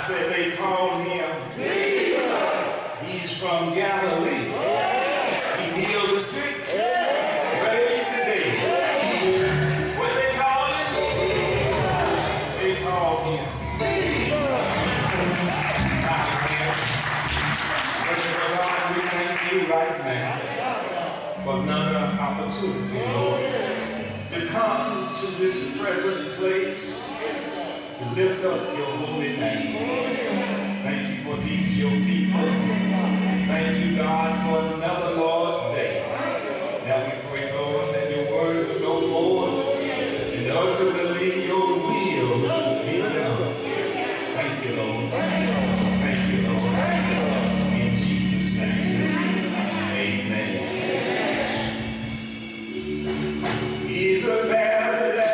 said they called him Jesus. He's from Galilee. He healed the sick. Raised the dead. What they called him? They called him God, we thank you right now for another opportunity, Lord, to come to this present place to lift up your holy name. Thank you for these, your people. Thank you, God, for another Lord's Day. Now we pray, Lord, that your word will go forward and ultimately your will be done. Thank you, Lord. Thank you, Lord. In Jesus' name, amen. He's a better day.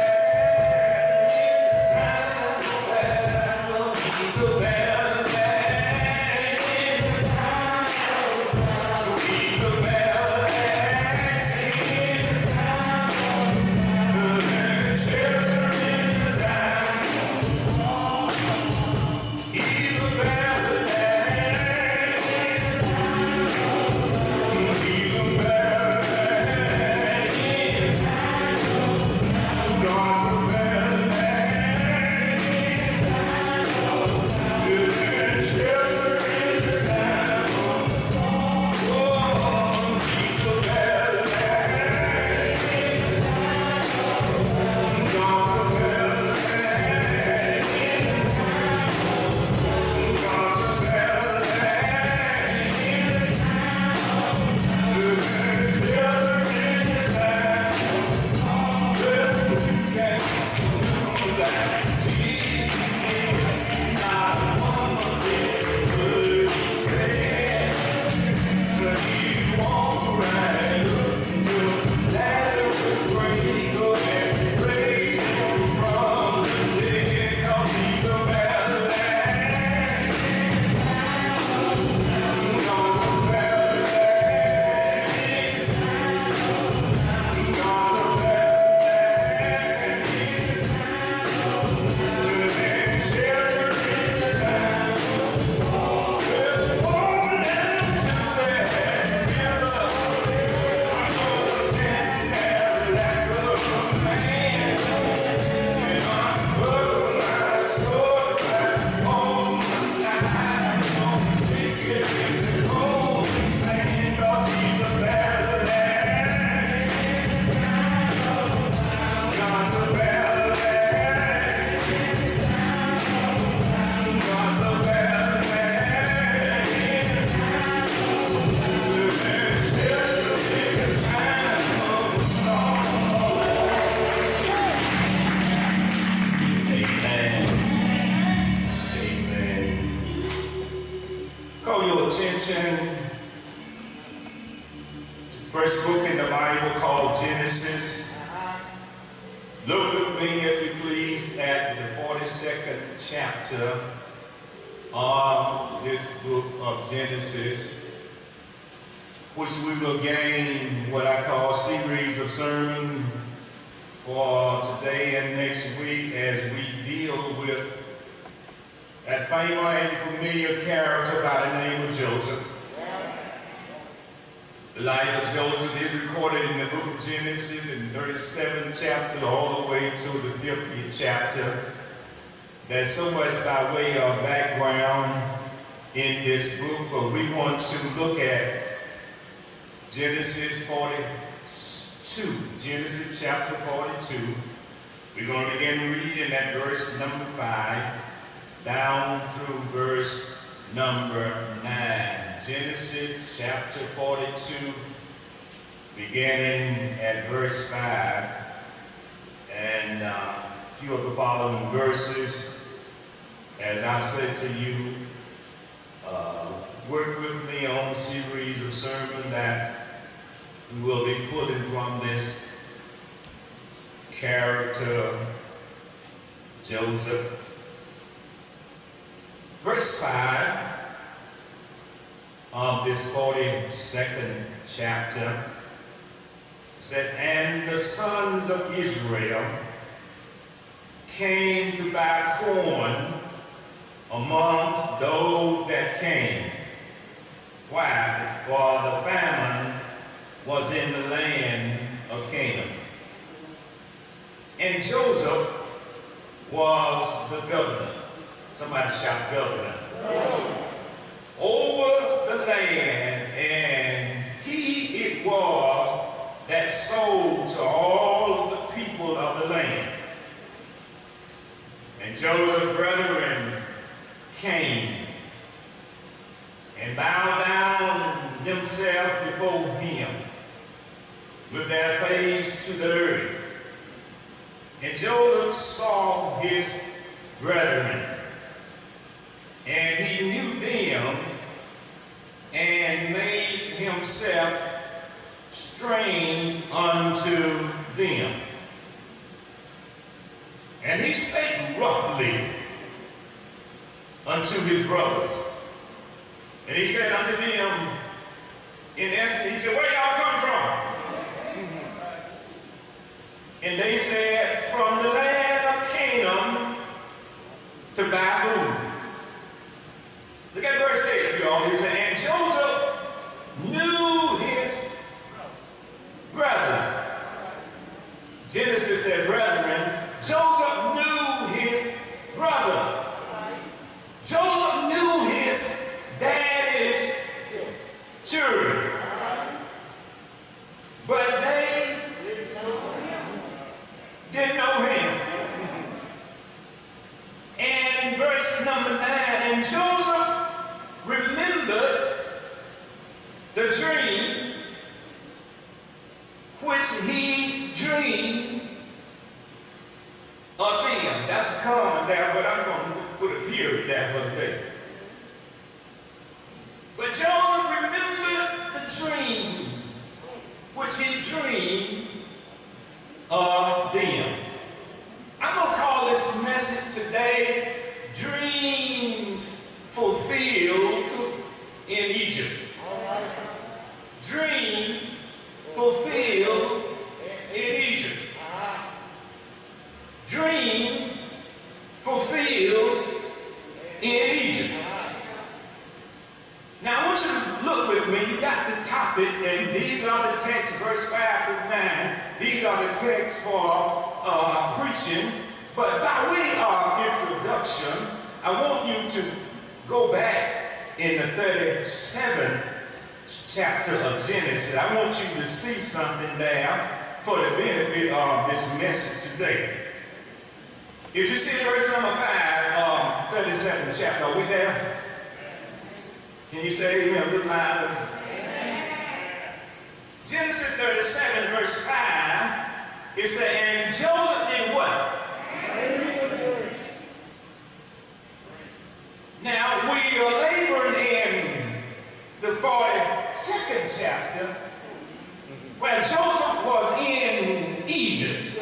First book in the Bible called Genesis. Look with me, if you please, at the 42nd chapter of this book of Genesis, which we will gain what I call a series of sermons for today and next week as we deal with that famous and familiar character by the name of Joseph. The life of Joseph is recorded in the book of Genesis in the 37th chapter all the way to the 50th chapter. There's so much by way of background in this book, but we want to look at Genesis 42, Genesis chapter 42. We're going to begin reading at verse number 5 down through verse number 9. Genesis chapter 42, beginning at verse 5, and a few of the following verses. As I said to you, work with me on a series of sermons that we will be pulling from this character, Joseph. Verse 5 of this 42nd chapter said, "And the sons of Israel came to buy corn among came. Why? For the famine was in the land of Canaan. And Joseph was the governor. Somebody shout governor. Over the land, and he it was that sold to all of the people of the land. And Joseph's brethren came and bowed down themselves before him with their face to the earth. And Joseph saw his brethren, and he knew them, and made himself strange unto them. And he spake roughly unto his brothers. And he said unto them, in essence, he said, where y'all come from? And they said, from the land of Canaan to buy food. Look at verse 8, y'all. He said, and Joseph knew his brothers. Genesis said, brethren. Joseph knew his brother. Joseph knew his daddy's children. But they didn't know him. And verse number 9, and Joseph remembered the dream which he dreamed of them. That's a comma there, but I'm going to put a period there for the day. But Joseph remembered the dream which he dreamed of them. I'm going to call this message today, Dream Fulfilled in Egypt. Dream fulfilled in Egypt. Dream fulfilled in Egypt. Now I want you to look with me. You got the topic, and these are the texts, verse 5 through 9. These are the texts for preaching. But by way of introduction, I want you to go back in the 37th chapter of Genesis. I want you to see something there for the benefit of this message today. If you see verse number 5, 37th chapter, are we there? Can you say amen a little louder? Genesis 37, verse 5, it says, and Joseph did what? Now, we are laboring in the 42nd chapter, where Joseph was in Egypt.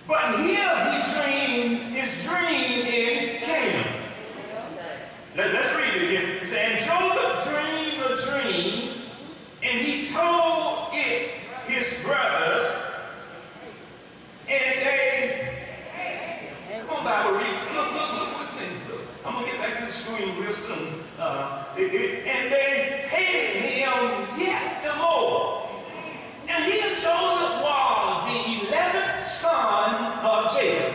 But here he dreamed his dream in Canaan. Let's read it again. It says, Joseph dreamed a dream, and he told it his brothers, and they, come on, Bible readers, look with me. Look. I'm going to get back to the screen real soon. And they hated him yet the more. Now here Joseph was the 11th son of Jacob.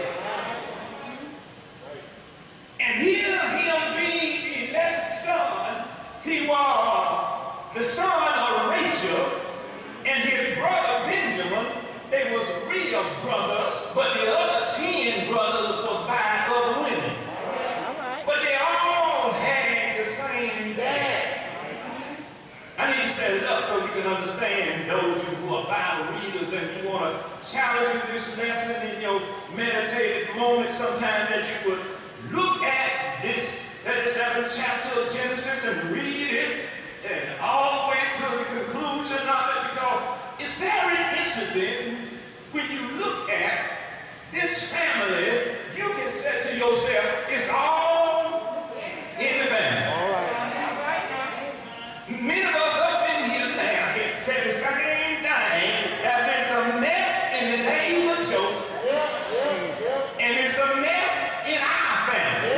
And here him being the 11th son, he was the son of Rachel, and his brother Benjamin. They was real brothers, but the other 10 brothers were by other women. But they all had the same dad. I need to set it up so you can understand, those of you who are Bible readers and you want to challenge this lesson in your meditative moment sometime, that you would look at this 37th chapter of Genesis and read it and all the way to the conclusion of it, because it's very interesting when you look at this family. You can say to yourself, it's all in the family. All right. Many of us up in here now can say the same thing. There's been some mess in the days of Joseph. And it's a mess in our family.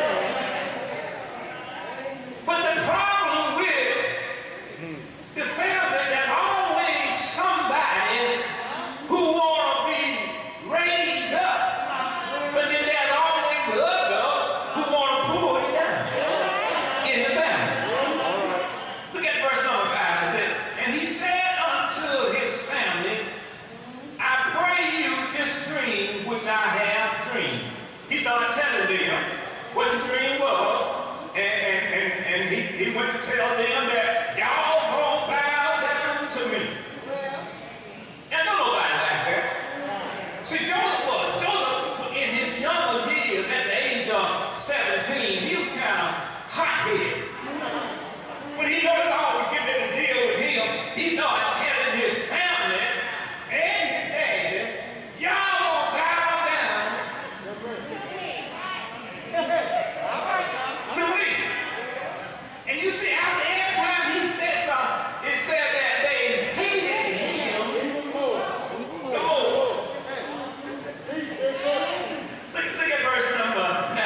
17, he was kind of hot-headed. When he noticed all was getting ready to deal with him, he started telling his family and his daddy, y'all gonna bow down to me. And you see, after every time he said something, it said that they hated him the more. Look at verse number 9.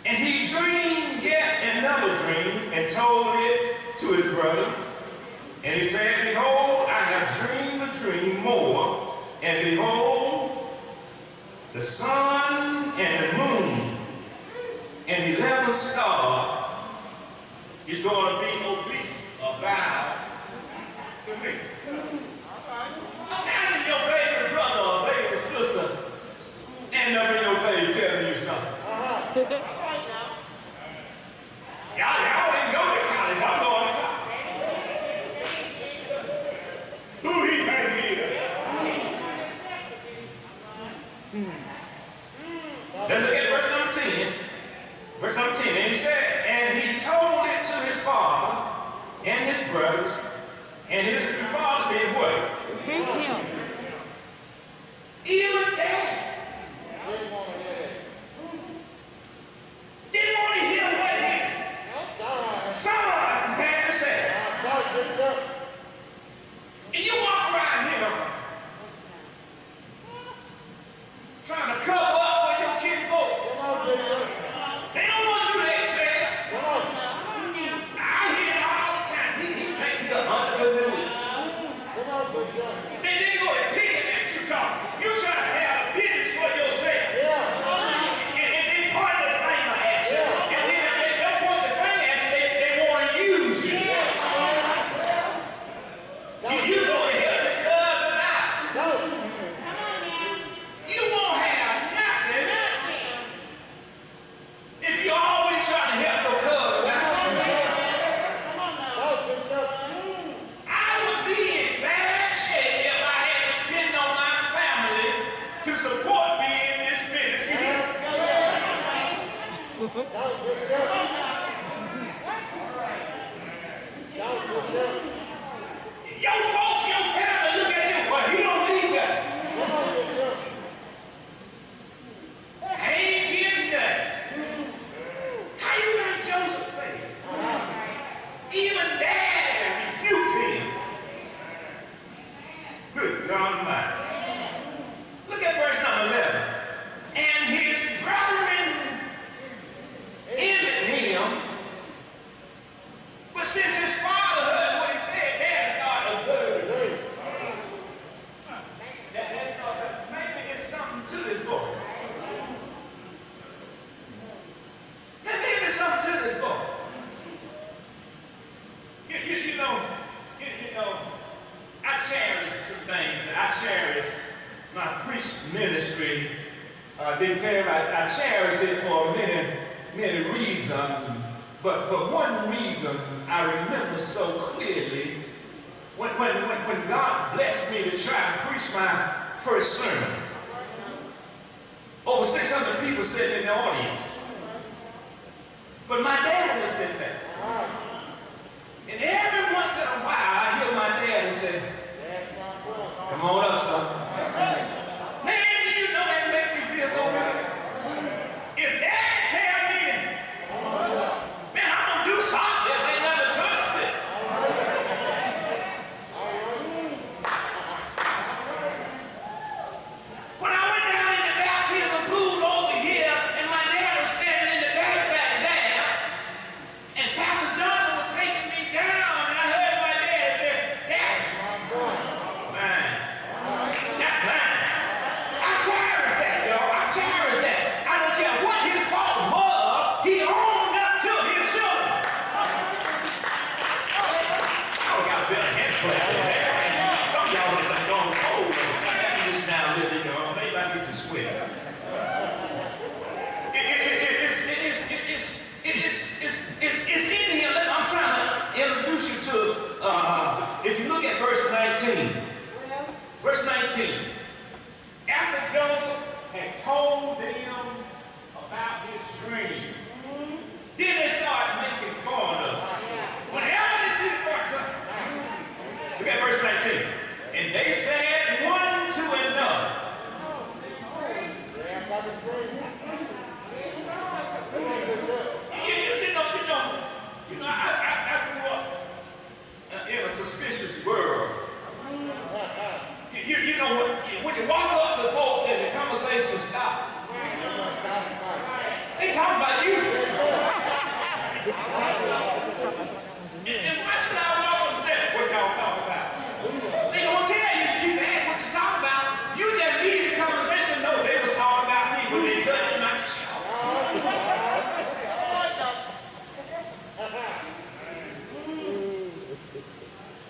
And he dreamed yet another dream and told it to his brother. And he said, behold, I have dreamed a dream more. And behold, the sun and the moon and 11 stars is going to be obese or bow to me. Imagine your baby brother or baby sister end up in your baby telling you something. Y'all didn't go to college. I'm going to college. Who he think he is? Let's look at verse number 10. Verse number 10. And he said, and he told it to his father and his brothers, and his father did what? Even dad didn't want to hear what his son had to say. And you walk around here trying to cover up for your kinfolk. They don't want you to excel. I hear it all the time. He think he's under the moon. Then they go and pick it at you, come. You try to have a business for yourself. And they point the finger at you. And then they don't point the finger at you, they want to use you. You go and help the cousin out. You won't have nothing if you always trying to help your cousin out. I would be in bad shape if I had to depend on my family to support me in this ministry. Your folk, your family look at you, but he don't need that. I ain't getting that. How you got Joseph faith? Even dad rebuked him. Good God Almighty. Look at verse number 11. And his brethren envied him, but since his father heard what he said, dad started observing. Dad started, maybe there's something to this boy. Maybe there's something to this boy. You know, I cherish some things. I cherish my preach ministry. Didn't tell you, I cherish it for many reasons. But one reason I remember so clearly, when God blessed me to try to preach my first sermon, over 600 people sitting in the audience. But my dad was sitting there. And every once in a while, I hear my dad say, come on up, son. Man, do you know that make me feel so good? If dad tell me, man, I'm going to do something, they never trust it. When I went down in the baptism pool over here, and my dad was standing in the back there, and Pastor Johnson was taking me down, and I heard my dad say, that's mine. That's mine. I cherish that, y'all. I cherish that. I don't care what his faults were, he owned up to his children. I got a bit of hand clap in there. Some of y'all just like going cold. Turn that music down a little bit, y'all. Maybe I get to sweat. It's in here. I'm trying to introduce you to, if you look at verse 19. Verse 19. After Joseph had told them about his dream,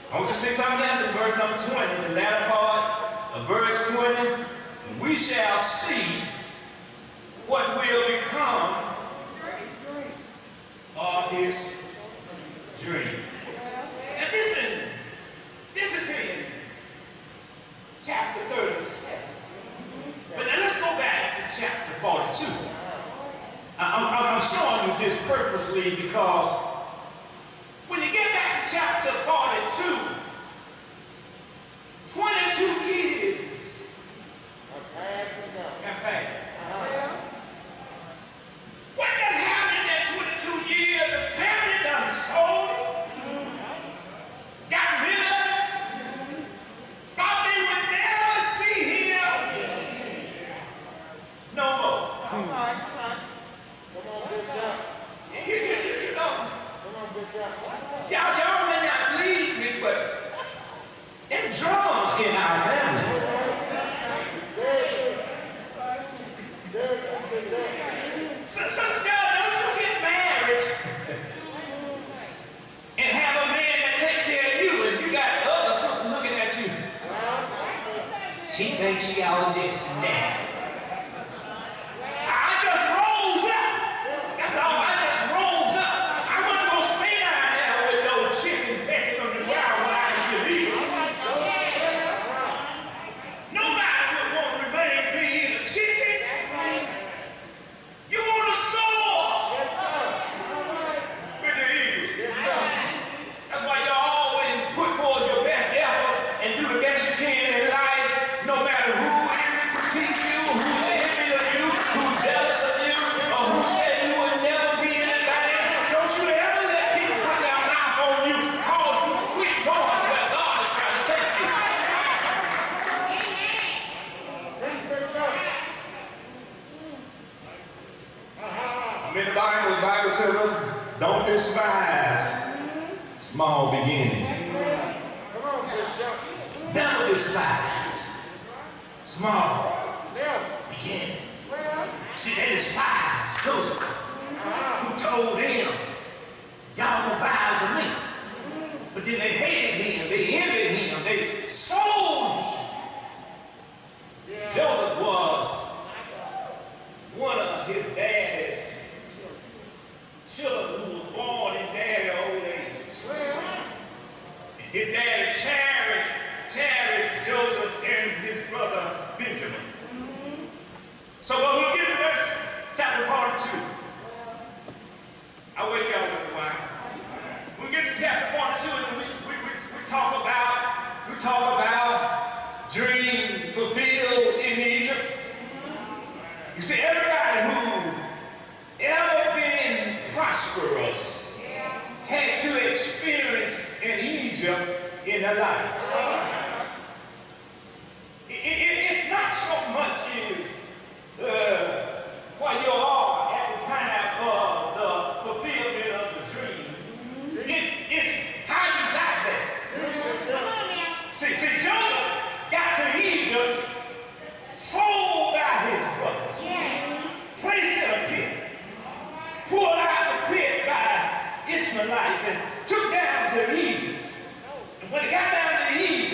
I want you to see something else in verse number 20, the latter part of verse 20. We shall see what will become of his dream. And this is in chapter 37. But now let's go back to chapter 42. I'm showing you this purposely because when you get back to chapter 42, 22 years have passed. What done happened in that 22 years? The family done sold it, got rid of it, thought they would never see him no more. Come on, Bishop. You know, Come on, Bishop. y'all may not believe me, but there's drama in our family. Sister girl, don't you get married and have a man that take care of you, and you got other sisters looking at you. She thinks she all this and that. I just rose up. That's all. I just rose up. I wasn't gonna stay down there with those chickens pecking on the ground when I can get leave. Nobody would want to remain being a chicken. You want to soar with the eagle. That's why you always put forth your best effort and do the best you can in life, no matter who is critique you, who's envy of you, who's jealous of you, or who said you would never be anything. Don't you ever let people put their mouth on you, cause you to quit going where God is trying to take you. In the Bible tells us, don't despise small beginnings. Come on, Bishop. Never despise small beginnings. See, they despised Joseph, who told them, y'all gonna bow to me. But then they hated him, they envied him, they sold him. Joseph was one of his daddy's children who was born in daddy's old age. And his daddy cherished Joseph and his brother Benjamin. So when we get to verse chapter 42, I'll wake y'all with the why. When we get to chapter 42, and we talk about dream fulfilled in Egypt. You see, everybody who ever been prosperous had to experience in Egypt in their life. It's not so much where you are at the time of the fulfillment of the dream. It's how you got there. See, Joseph got to Egypt, sold by his brothers, placed in a pit, pulled out the pit by Ishmaelites, and took down to Egypt. And when he got down to Egypt,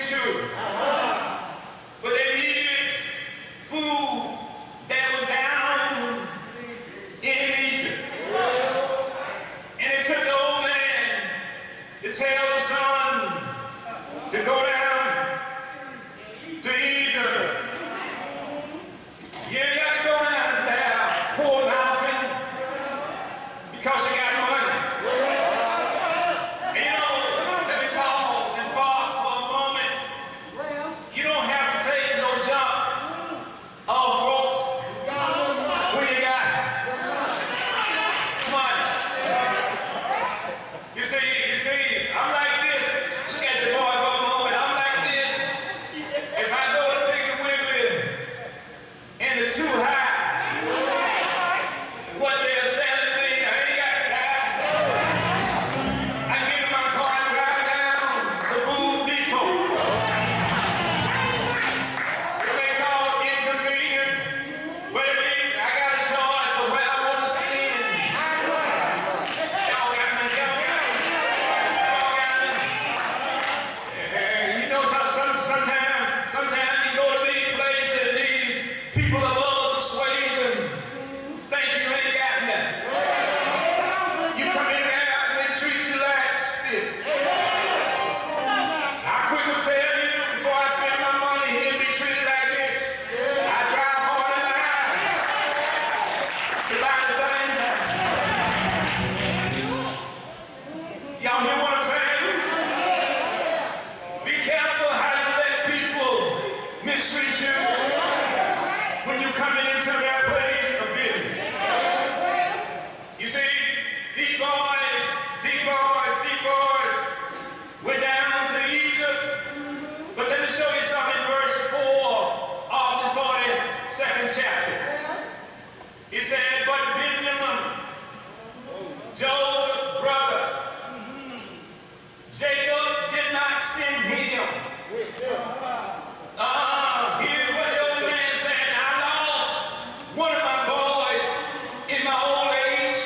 children. But they needed food that was down in Egypt. And it took the old man to tell the son to go down to Egypt. You ain't got to go down there, pour an offering, because you got money. And you know, let me pause and pause for a moment. You don't have to take no junk off folks when you got money. You see, I'm like this. Look at your boy for a moment. I'm like this. If I go to Piggly Wiggly and it's too high, what they're selling me, I ain't got that. I get in my car and drive down to Food Depot. If they call it inconvenient, but at least I got a choice of where I want to stand. Y'all got me. You know, sometimes you go to these places, these people of other persuasion think you ain't got nothing. You come in there and they treat you like spit. I quickly tell you, before I spend my money, he'll be treated like this. I drive hard in the eye to buy the same thing. Y'all hear what I'm saying? Be careful how you let people mistreat you when you're coming into their place of business. You see, these boys went down to Egypt. But let me show you something in verse 4 of this 42nd chapter. It said, but Benjamin, Joseph's brother, Jacob did not send him. Here's what the old man said. I lost one of my boys in my old age.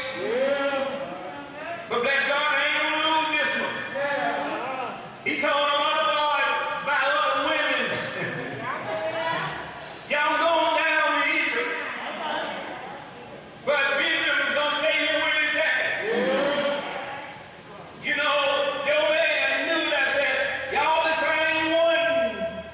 But bless God, I ain't gonna lose this one. He told him other boys by other women, y'all going down to Egypt. But Benjamin don't stay here with his dad. You know, the old man knew that, said, y'all the same one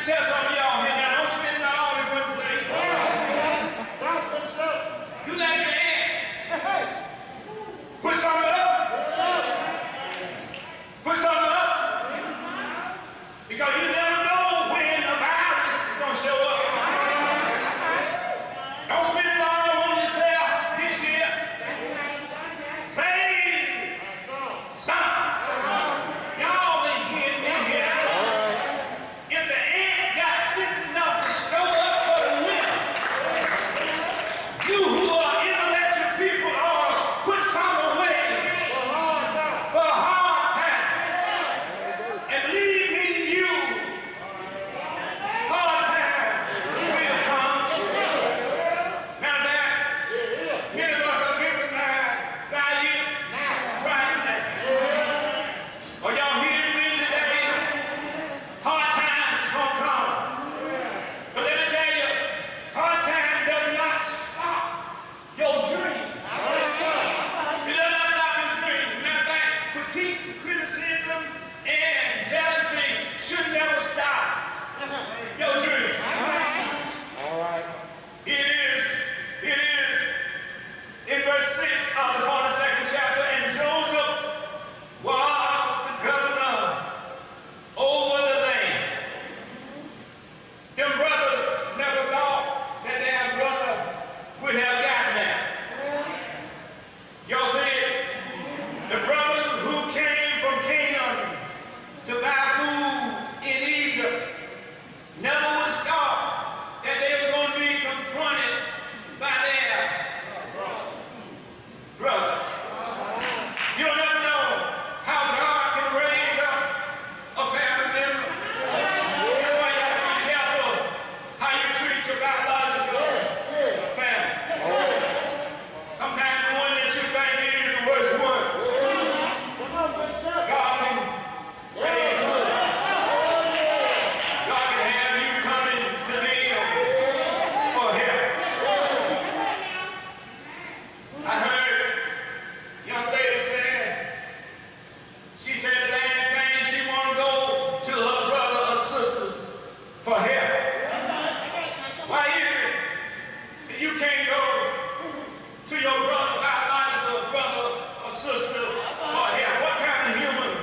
tell some of y'all here now, don't spend it all in one place. Stop, Bishop. Do like your aunt. Put something up. Put something up. Because you never know when the virus is going to show up. Don't spend it all on yourself this year. Save some. Y'all ain't hearing me here. If the ant got sense enough to store up for the winter, you who are intellectual people ought to put some away for a hard time. And believe me, you, hard time will come. Now that many of us are living by you right now. Are y'all hearing me today? Hard times gonna come. But let me tell you, hard time does not stop your dream. It does not stop your dream. Matter of fact, critique, criticism, and jealousy should never stop your dream. All right. It is in verse 6 of the 42nd chapter, and Joseph was the governor over the land. Them brothers never thought that their brother would have gotten that. Y'all see it? The brothers who came from Canaan to buy food in Egypt never would stop that they were going to be confronted by their brother. You don't ever know how God can raise up a family member. That's why you have to be careful how you treat your biological family. Sometimes the one that you think is the worst one, Come on, Bishop. God can raise up. God can have you coming to them for help. I heard a young lady say, she said the last thing she want to go to her brother or sister for help. Why is it that you can't go to your brother, biological brother or sister for help? What kind of human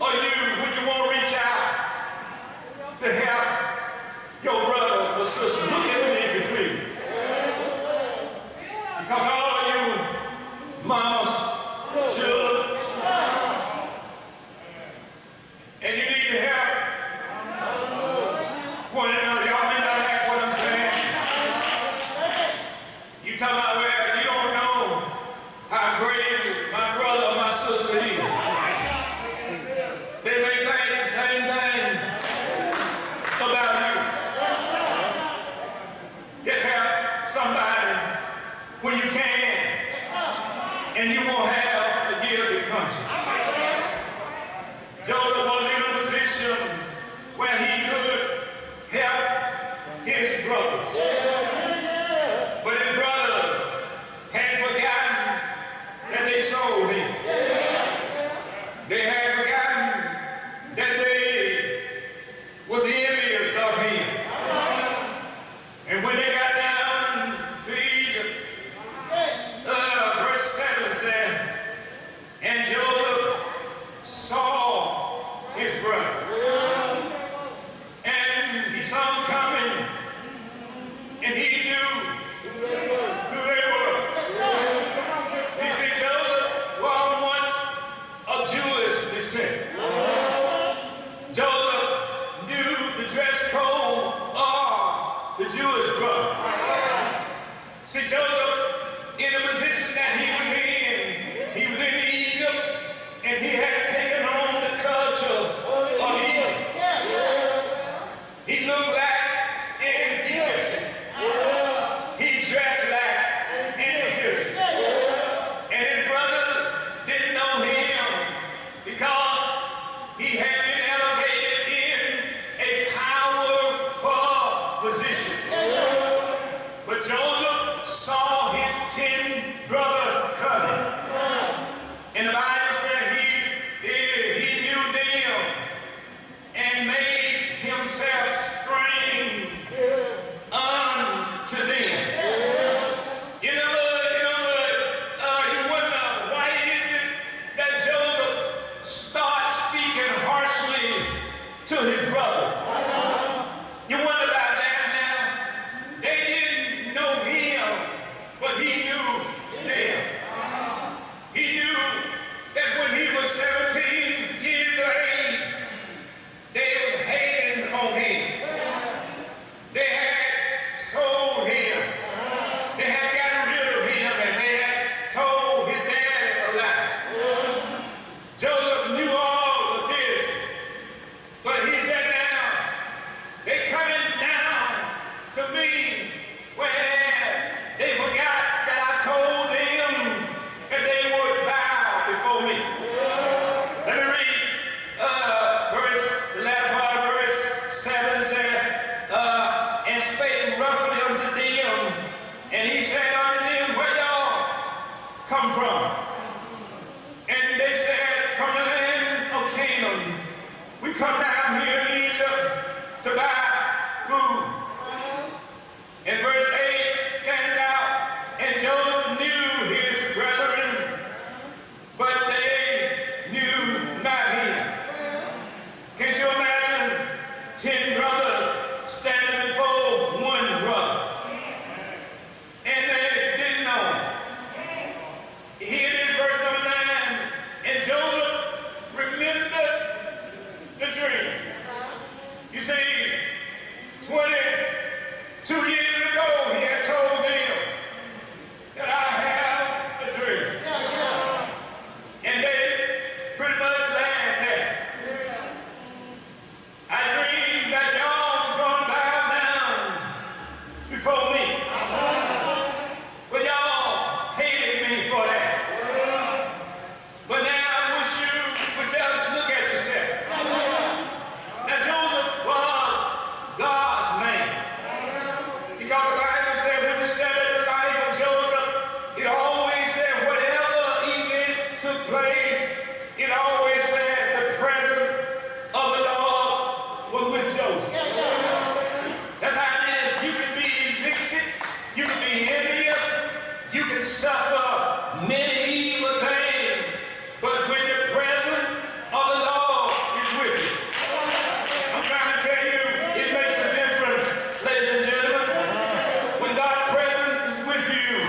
are you when you want to reach out to help your brother or sister? Look at me if you please. Because all of you mamas, children, and you need to help one another. Y'all may not like what I'm saying. You talking about, well, you don't know how great my brother or my sister is. They may think the same thing about you. Get help somebody when you can, and you won't have the guilty conscience. Joseph was in a position where he could help his brothers. But his brother had forgotten that they sold him. They had forgotten that they was the enemies of him. And when they got down to Egypt, verse 7 said, and Joseph saw his brother. And he saw him coming, and he knew who they were. He said Joseph was once of Jewish descent. Joseph knew the dress code of the Jewish brother. See, Joseph, in the position that he was in Egypt, and he had taken on the culture of Egypt. He looked like an Egyptian. He dressed like an Egyptian. And his brother didn't know him because he had been elevated in a powerful position. But Joseph saw his 10 brothers coming. And the Bible said he knew them and made himself strange to me where they forgot that I told them that they would bow before me. Let me read the latter part of verse 7 said, and spake roughly unto them, and he said unto them, where y'all come from? And they said, from the land of Canaan. We come down here in Egypt to buy food. And verse 8 came out, and Joseph knew his brethren, but they knew not him. Can't you imagine 10 brothers standing before one brother? And they didn't know him. Here it is, verse number 9. And Joseph remembered the dream. You see, 22 years ago, he had told them that I have a dream. And they pretty much laughed at it. I dreamed that y'all was going to bow down before me. But y'all hated me for that. But now I wish you would just look at yourself. Now Joseph was God's man. Because the Bible said when we studied the life of Joseph, it always said whatever event took place, it always said the presence of the Lord was with Joseph. That's how it is. You can be evicted, you can be envious, you can suffer many evil things, but when the presence of the Lord is with you, I'm trying to tell you, it makes a difference, ladies and gentlemen. When God's presence is with you,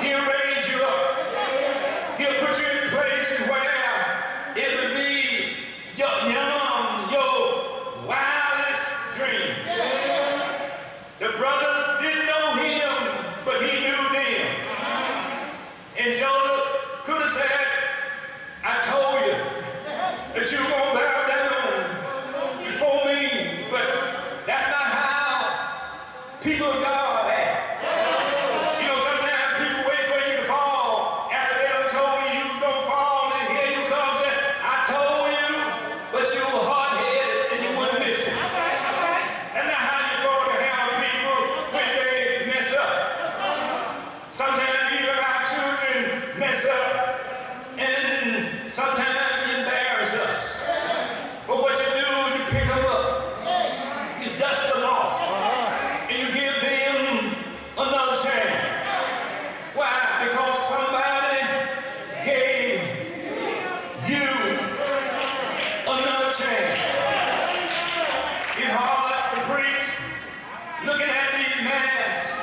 He'll raise you up. He'll put you in places where it will be your wildest dream. The brothers didn't know him, but he knew them. And Joseph could have said, I told you that you were going to bow down before me, but that's not how people of God act. You know, sometimes people wait for you to fall after they done told you you was going to fall, and here you come and say, I told you, but you were hard-headed and you wouldn't listen. That's not how you're going to handle people when they mess up. Sometimes even our children mess up, and sometimes embarrass us. But what you do, you pick them up, you dust them off, and you give them another chance. Why? Because somebody gave you another chance. It's hard to preach looking at these masks,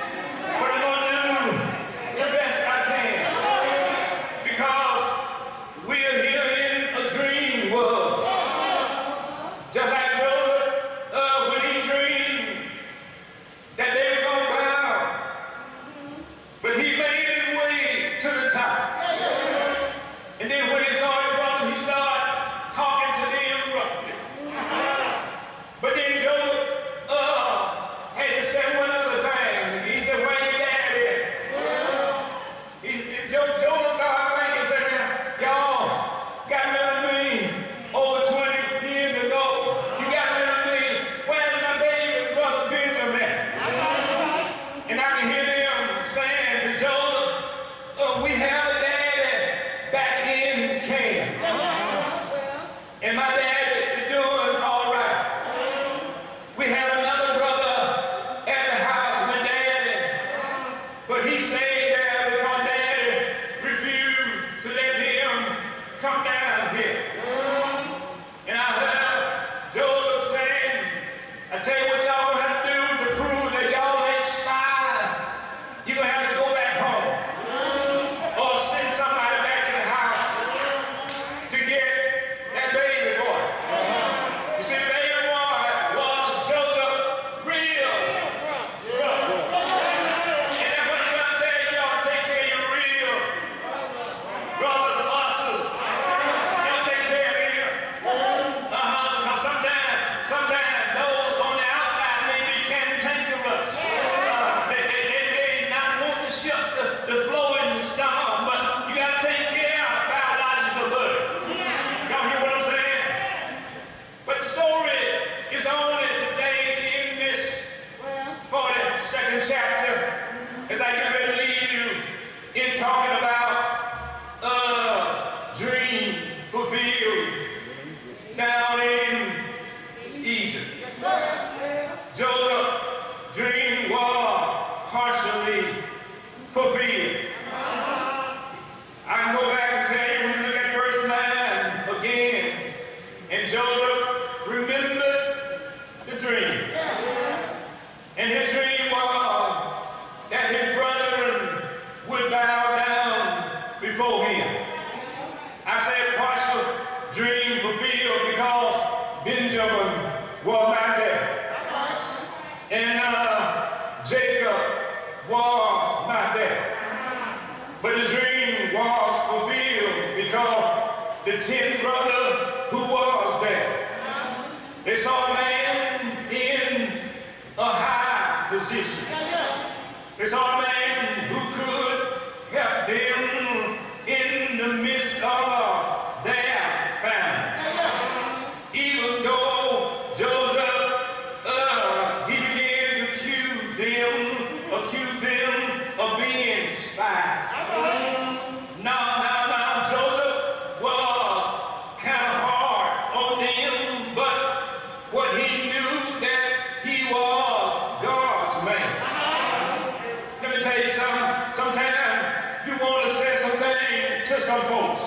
but I'm going to do the best I can. Because we're here in the 10th brother who was there. They saw a man in a high position. They saw a man who could help them in the midst of their famine. Even though Joseph, he began to accuse them of being spies. Now, Joseph was kind of hard on them, but what he knew that he was God's man. Let me tell you something. Sometimes you want to say something to some folks.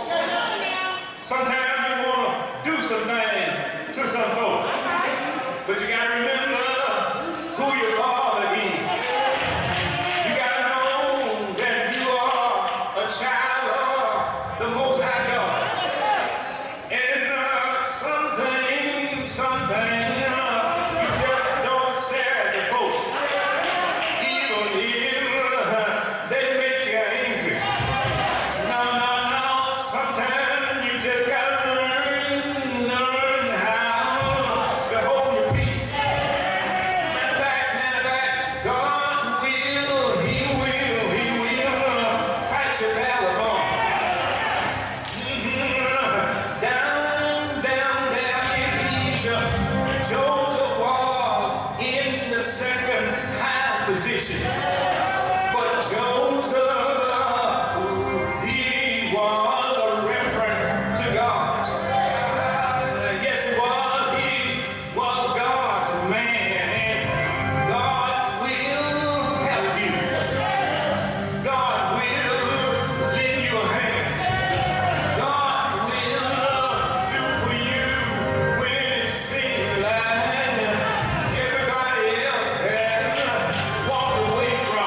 Sometimes you want to do something to some folks. But you got to remember who your father is. You got to know that you are a child of the Most High God. And something, you just don't say to folks, even if they make you angry. No. Sometimes you just got to learn how to hold your peace. Matter of fact, God will, He will fight your battle for you. Down there in Egypt, Joseph was in the second high position. But Joseph, he was a reference to God. Yes, he was. He was God's man. And God will help you. God will lend you a hand. God will do for you when it seems like everybody else has walked away from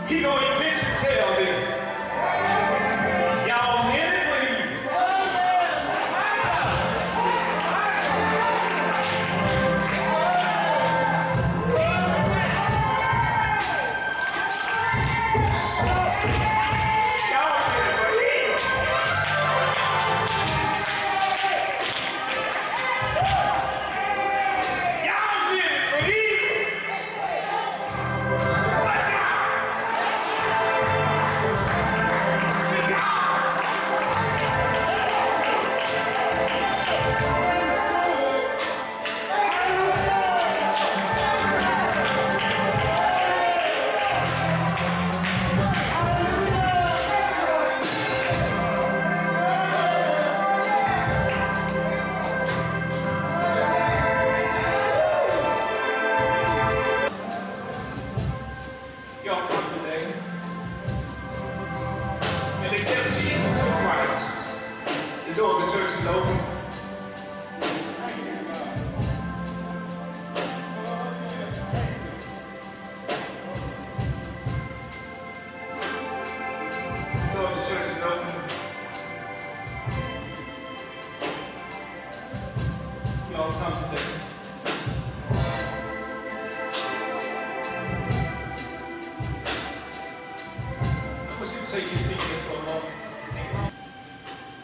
He gonna eventually tell them, y'all meant it for evil. Y'all come today and accept Jesus Christ. The door of the church is open. The door of the church is open. Y'all come today. Take your seat just for a moment.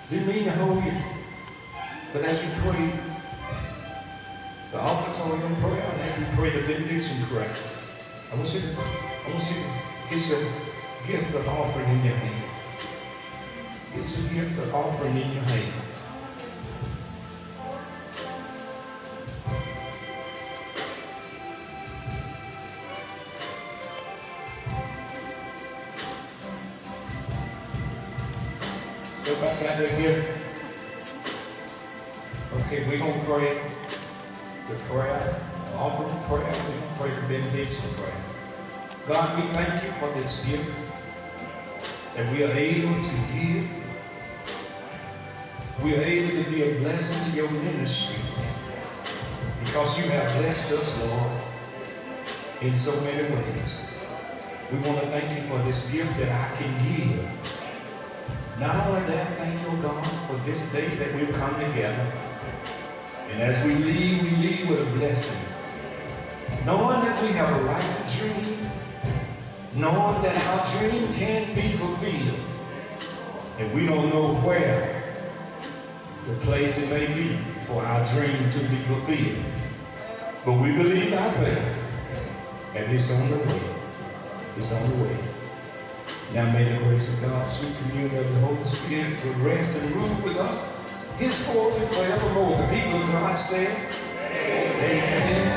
Didn't mean to hold you, but as you pray the offertorium prayer and as you pray the benediction prayer, I want you to get your gift of offering in your hand. Get your gift of offering in your hand. Go back out there here. Okay, we're going to pray the prayer, the offering prayer. We're going to pray the benediction prayer. God, we thank you for this gift that we are able to give. We are able to be a blessing to your ministry because you have blessed us, Lord, in so many ways. We want to thank you for this gift that I can give. Not only that, thank you, God, for this day that we've come together. And as we leave with a blessing. Knowing that we have a right to dream. Knowing that our dream can be fulfilled. And we don't know where the place it may be for our dream to be fulfilled. But we believe our faith. And it's on the way. It's on the way. Now may the grace of God, sweet communion of the Holy Spirit, will rest and rule with us henceforth and forevermore. The people of God say, Amen.